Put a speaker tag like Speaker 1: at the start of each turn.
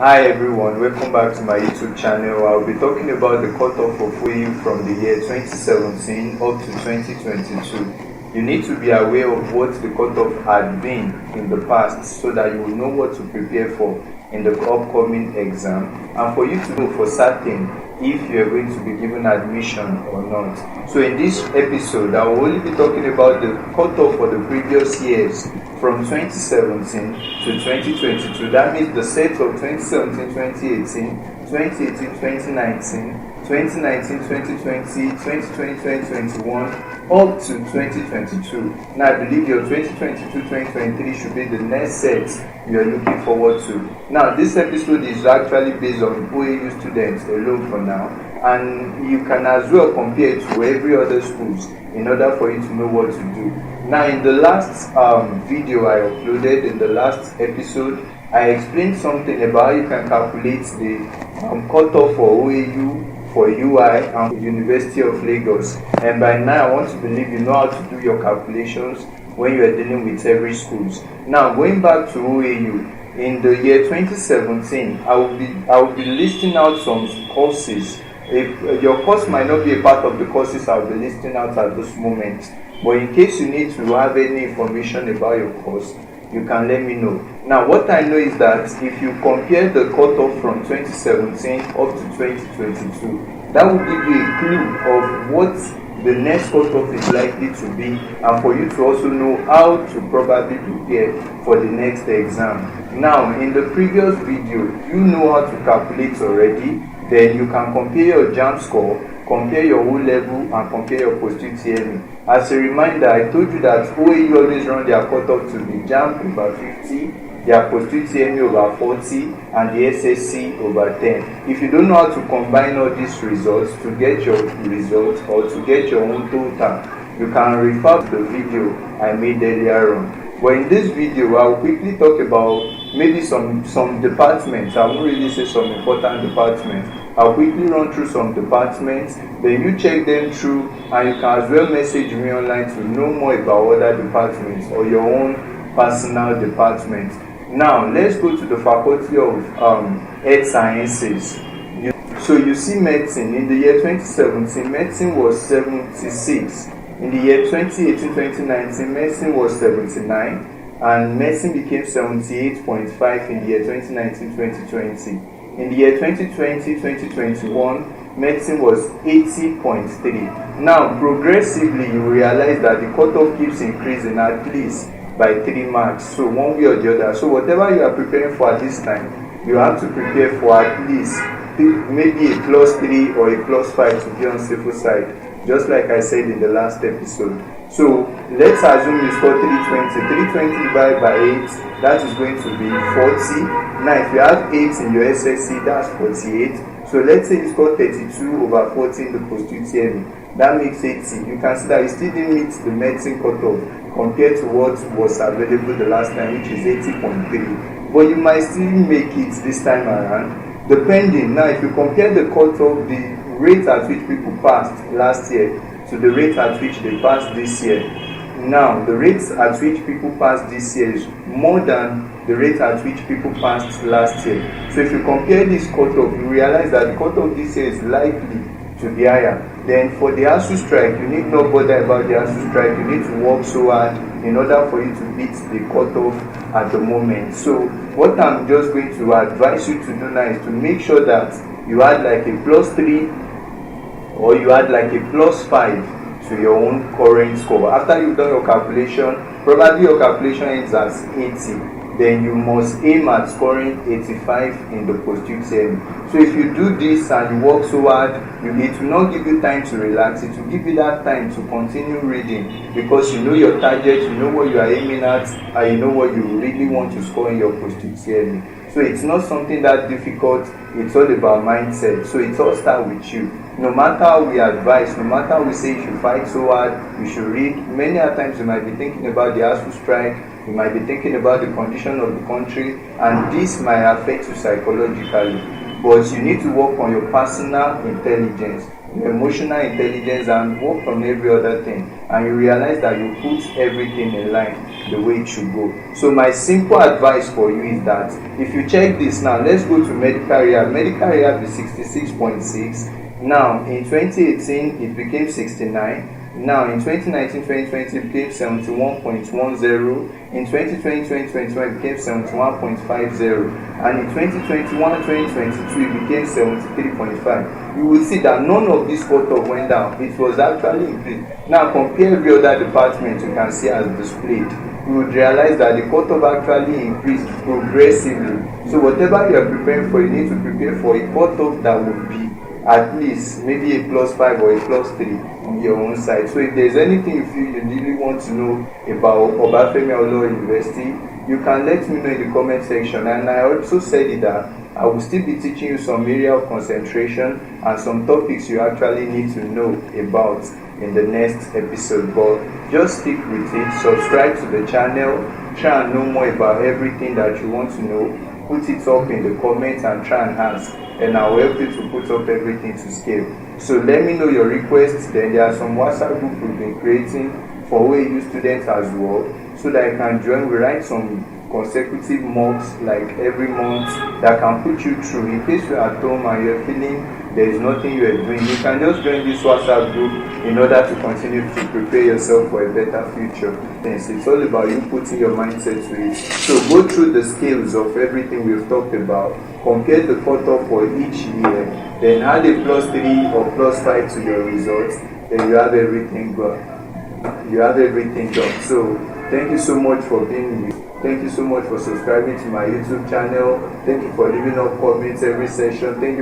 Speaker 1: Hi everyone, welcome back to my YouTube channel. I'll be talking about the cutoff of OAU from the year 2017 up to 2022. You need to be aware of what the cutoff had been in the past so that you will know what to prepare for in the upcoming exam, and for you to know for certain if you are going to be given admission or not. So in this episode, I will only be talking about the cutoff for the previous years from 2017 to 2022. That means the set of 2017, 2018, 2018, 2019, 2019, 2020, 2020, 2021, up to 2022. Now, I believe your 2022, 2023 should be the next set you are looking forward to. Now, this episode is actually based on OAU students alone for now, and you can as well compare it to every other schools in order for you to know what to do. Now, in the last video I uploaded, in the last episode, I explained something about how you can calculate the cutoff for OAU, for UI, and University of Lagos. And by now, I want to believe you know how to do your calculations when you are dealing with every schools. Now, going back to OAU, in the year 2017, I will be listing out some courses. If your course might not be a part of the courses I'll be listing out at this moment, but in case you need to have any information about your course, you can let me know. Now, what I know is that if you compare the cutoff from 2017 up to 2022, that will give you a clue of what the next cutoff is likely to be, and for you to also know how to probably prepare for the next exam. Now, in the previous video, you know how to calculate already. Then you can compare your JAMB score, compare your O level, and compare your post-UTME. As a reminder, I told you that OAU always run their cutoff to be JAMB over 50, their post-UTME over 40, and the SSC over 10. If you don't know how to combine all these results to get your results or to get your own total, you can refer to the video I made earlier on. But in this video, I'll quickly talk about maybe some departments. I won't really say some important departments. I'll quickly run through some departments, then you check them through, and you can as well message me online to know more about other departments or your own personal department. Now, let's go to the Faculty of Health Sciences. So you see medicine. In the year 2017, medicine was 76. In the year 2018-2019, medicine was 79, and medicine became 78.5 in the year 2019-2020. In the year 2020-2021, medicine was 80.3. Now, progressively, you realize that the cutoff keeps increasing at least by 3 marks, so one way or the other. So whatever you are preparing for at this time, you have to prepare for at least maybe a +3 or a +5 to be on safer side, just like I said in the last episode. So let's assume you score 320. 320 divided by 8, that is going to be 40. Now if you have 8 in your SSC, that's 48. So let's say you score 32 over 40 in the post-UTME, that makes 80. You can see that you still didn't meet the medicine cutoff compared to what was available the last time, which is 80.3. But you might still make it this time around, depending. Now if you compare the cutoff, the rate at which people passed last year to the rate at which they passed this year, now the rate at which people passed this year is more than the rate at which people passed last year. So if you compare this cutoff, you realize that the cutoff this year is likely to be higher. Then for the ASU strike, you need not bother about the ASU strike. You need to work so hard in order for you to beat the cutoff at the moment. So what I'm just going to advise you to do now is to make sure that you add like a +3 or you add like a +5 to your own current score. After you've done your calculation, probably your calculation ends at 80. Then you must aim at scoring 85 in the post-UTME. So if you do this and you work so hard, it will not give you time to relax. It will give you that time to continue reading, because you know your target, you know what you are aiming at, and you know what you really want to score in your post-UTME. So it's not something that difficult. It's all about mindset. So it all starts with you. No matter how we advise, no matter how we say you should fight so hard, you should read, many a times you might be thinking about the ASU strike, you might be thinking about the condition of the country, and this might affect you psychologically. But you need to work on your personal intelligence, your emotional intelligence, and work on every other thing. And you realize that you put everything in line. the way it should go. So my simple advice for you is that if you check this now, let's go to medical rehab. Medical rehab is 66.6. Now in 2018 it became 69. Now in 2019-2020 it became 71.10. In 2020-2021 it became 71.50. And in 2021-2022 it became 73.5. You will see that none of this cutoff went down. It was actually increased. Now compare every other department you can see as displayed. You would realize that the cutoff actually increased progressively. So whatever you are preparing for, you need to prepare for a cutoff that would be at least maybe a +5 or a +3 on your own side. So if there's anything you feel you really want to know about Obafemi Awolowo University, you can let me know in the comment section. And I also said that I will still be teaching you some area of concentration and some topics you actually need to know about in the next episode. But just stick with it, subscribe to the channel, try and know more about everything that you want to know. Put it up in the comments and try and ask, and I will help you to put up everything to scale. So let me know your requests. Then there are some WhatsApp groups we've been creating for OAU students as well, so that I can join. We write some consecutive mocks like every month that can put you through. In case you're at home and you're feeling there is nothing you are doing, you can just join this WhatsApp group in order to continue to prepare yourself for a better future. It's all about you putting your mindset to it. So go through the scales of everything we've talked about, compare the cutoff for each year, then add a +3 or +5 to your results, then you have everything done. So thank you so much for being here. Thank you so much for subscribing to my YouTube channel. Thank you for leaving up comments every session. Thank you